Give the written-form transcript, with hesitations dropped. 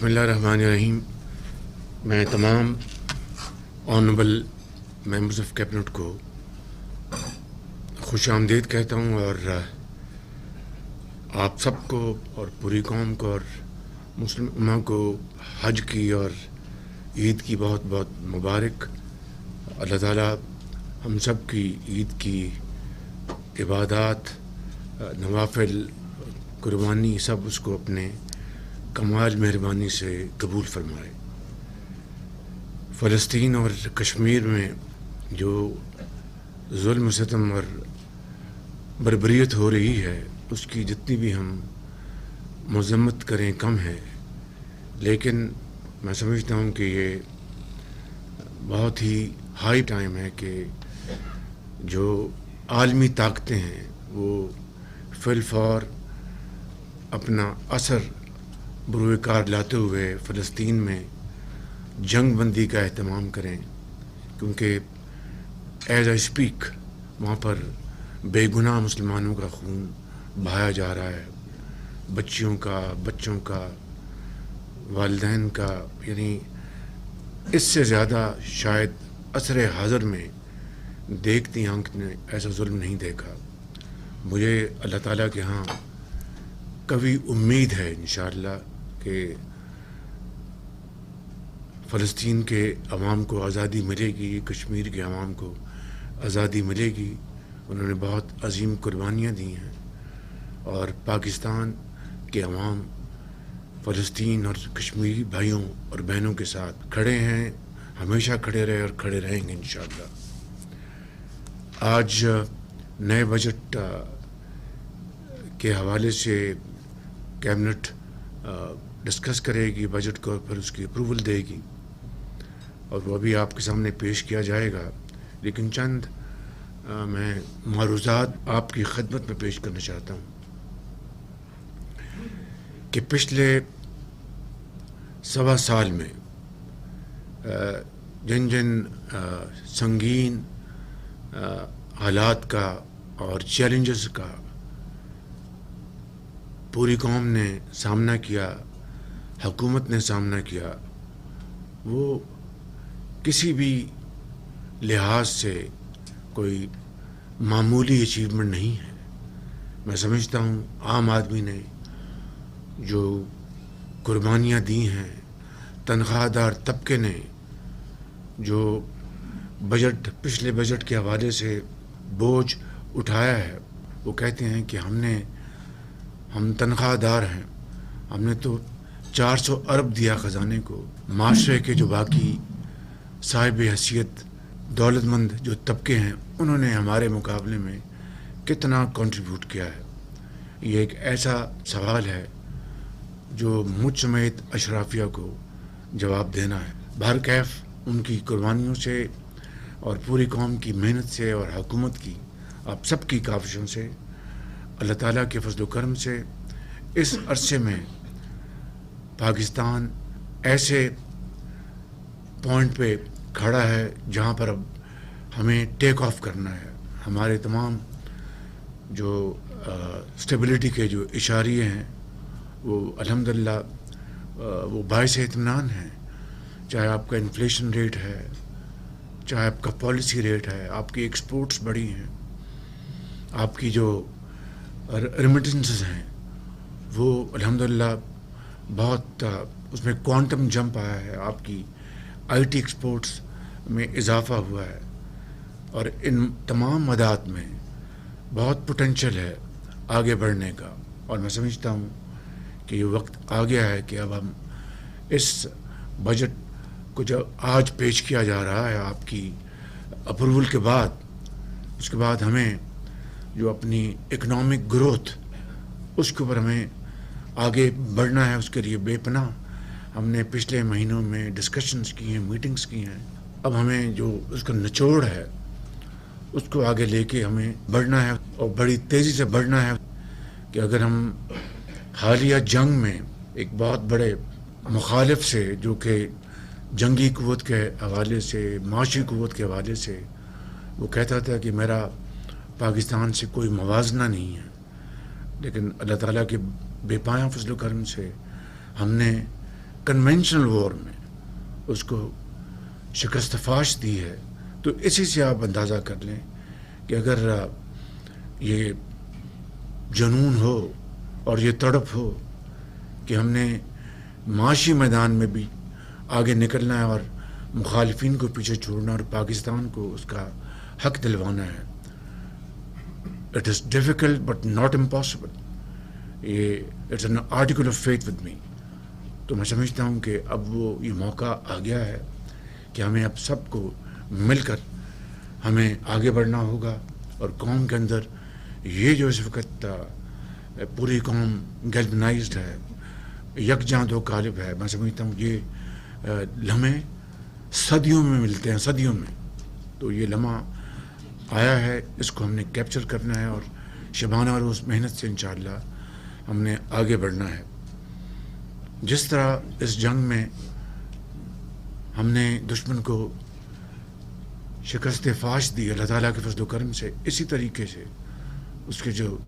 बिस्मिल्लाहिर्रहमानिर्रहीम। मैं तमाम ऑनरेबल मेंबर्स ऑफ कैबिनेट को खुश आमदीद कहता हूँ और आप सबको और पूरी कौम को और मुस्लिम उम्मा को हज की और ईद की बहुत बहुत मुबारक। अल्लाह ताला हम सब की ईद की इबादत, नवाफिल, कुर्बानी सब उसको अपने कमाल मेहरबानी से कबूल फरमाए। फ़लस्तीन और कश्मीर में जो जुल्म सितम और बर्बरियत हो रही है उसकी जितनी भी हम मज़म्मत करें कम है, लेकिन मैं समझता हूँ कि ये बहुत ही हाई टाइम है कि जो आलमी ताकतें हैं वो फिलफौर अपना असर बुरूकार लाते हुए फ़लस्तीन में जंग बंदी का एहतमाम करें, क्योंकि एज आई स्पीक वहाँ पर बेगुनाह मुसलमानों का खून बहाया जा रहा है, बच्चों का, वालिदैन का, यानी इससे ज़्यादा शायद असर हाज़र में देखती आंख ने ऐसा जुल्म नहीं देखा। मुझे अल्लाह ताला के यहाँ कभी उम्मीद है इंशाअल्लाह कि फ़लस्तीन के अवाम को आज़ादी मिलेगी, कश्मीर के अवाम को आज़ादी मिलेगी। उन्होंने बहुत अजीम कुर्बानियाँ दी हैं और पाकिस्तान के अवाम फ़लस्तीन और कश्मीरी भाइयों और बहनों के साथ खड़े हैं, हमेशा खड़े रहे और खड़े रहेंगे इंशाअल्लाह। आज नए बजट के हवाले से कैबिनेट डिस्कस करेगी बजट को, फिर उसकी अप्रूवल देगी और वो भी आपके सामने पेश किया जाएगा। लेकिन चंद मैं मारूज़ात आपकी खिदमत में पेश करना चाहता हूँ कि पिछले सवा साल में जिन जिन संगीन हालात का और चैलेंजेस का पूरी कौम ने सामना किया, हुकूमत ने सामना किया, वो किसी भी लिहाज से कोई मामूली अचीवमेंट नहीं है। मैं समझता हूँ आम आदमी ने जो कुर्बानियाँ दी हैं, तनख्वाहदार तबके ने जो पिछले बजट के हवाले से बोझ उठाया है, वो कहते हैं कि हम तनख्वाहदार हैं, हमने तो 400 अरब दिया ख़जाने को। माशरे के जो बाकी साहिब हैसियत दौलतमंद जो तबके हैं उन्होंने हमारे मुकाबले में कितना कंट्रीब्यूट किया है? ये एक ऐसा सवाल है जो मुझ समेत अशराफिया को जवाब देना है। बहरकैफ उनकी कुर्बानियों से और पूरी कौम की मेहनत से और हुकूमत की आप सबकी काविशों से, अल्लाह ताला के फजल करम से इस अरसे में पाकिस्तान ऐसे पॉइंट पे खड़ा है जहाँ पर अब हमें टेक ऑफ करना है। हमारे तमाम जो स्टेबिलिटी के जो इशारे हैं वो अल्हम्दुलिल्लाह वो बाइस इत्मीनान हैं। चाहे आपका इन्फ्लेशन रेट है, चाहे आपका पॉलिसी रेट है, आपकी एक्सपोर्ट्स बढ़ी हैं, आपकी जो रेमिटेंसेस हैं वो अल्हम्दुलिल्लाह बहुत उसमें क्वांटम जंप आया है, आपकी आईटी एक्सपोर्ट्स में इजाफ़ा हुआ है और इन तमाम मदात में बहुत पोटेंशियल है आगे बढ़ने का। और मैं समझता हूँ कि ये वक्त आ गया है कि अब हम इस बजट को जब आज पेश किया जा रहा है आपकी अप्रूवल के बाद, उसके बाद हमें जो अपनी इकनॉमिक ग्रोथ उसके ऊपर हमें आगे बढ़ना है। उसके लिए बेपनाह हमने पिछले महीनों में डिस्कशंस की हैं, मीटिंग्स की हैं। अब हमें जो उसका निचोड़ है उसको आगे लेके हमें बढ़ना है और बड़ी तेज़ी से बढ़ना है कि अगर हम हालिया जंग में एक बहुत बड़े मुखालिफ से, जो कि जंगी क़ुव्वत के हवाले से, माशी क़ुव्वत के हवाले से वो कहता था कि मेरा पाकिस्तान से कोई मवाजना नहीं है, लेकिन अल्लाह ताला के बेपाया फजल करम से हमने کنونشنل وار میں اس کو شکست فاش دی ہے. تو اسی سے آپ اندازہ کر لیں کہ اگر یہ جنون ہو اور یہ تڑپ ہو کہ ہم نے معاشی میدان میں بھی آگے نکلنا ہے اور مخالفین کو پیچھے چھوڑنا اور پاکستان کو اس کا حق دلوانا ہے. It is difficult but not impossible. It's an article of faith with me. تو میں سمجھتا ہوں کہ اب یہ موقع آ گیا ہے کہ ہمیں اب سب کو مل کر ہمیں آگے بڑھنا ہوگا. اور قوم کے اندر یہ جو اس وقت پوری قوم گیلونائزڈ ہے, یکجاں دو قالب ہے, میں سمجھتا ہوں یہ لمحے صدیوں میں ملتے ہیں, صدیوں میں. تو یہ لمحہ آیا ہے, اس کو ہم نے کیپچر کرنا ہے اور شبانہ روز محنت سے انشاءاللہ ہم نے آگے بڑھنا ہے. جس طرح اس جنگ میں ہم نے دشمن کو شکست فاش دی اللہ تعالیٰ کے فضل و کرم سے, اسی طریقے سے اس کے جو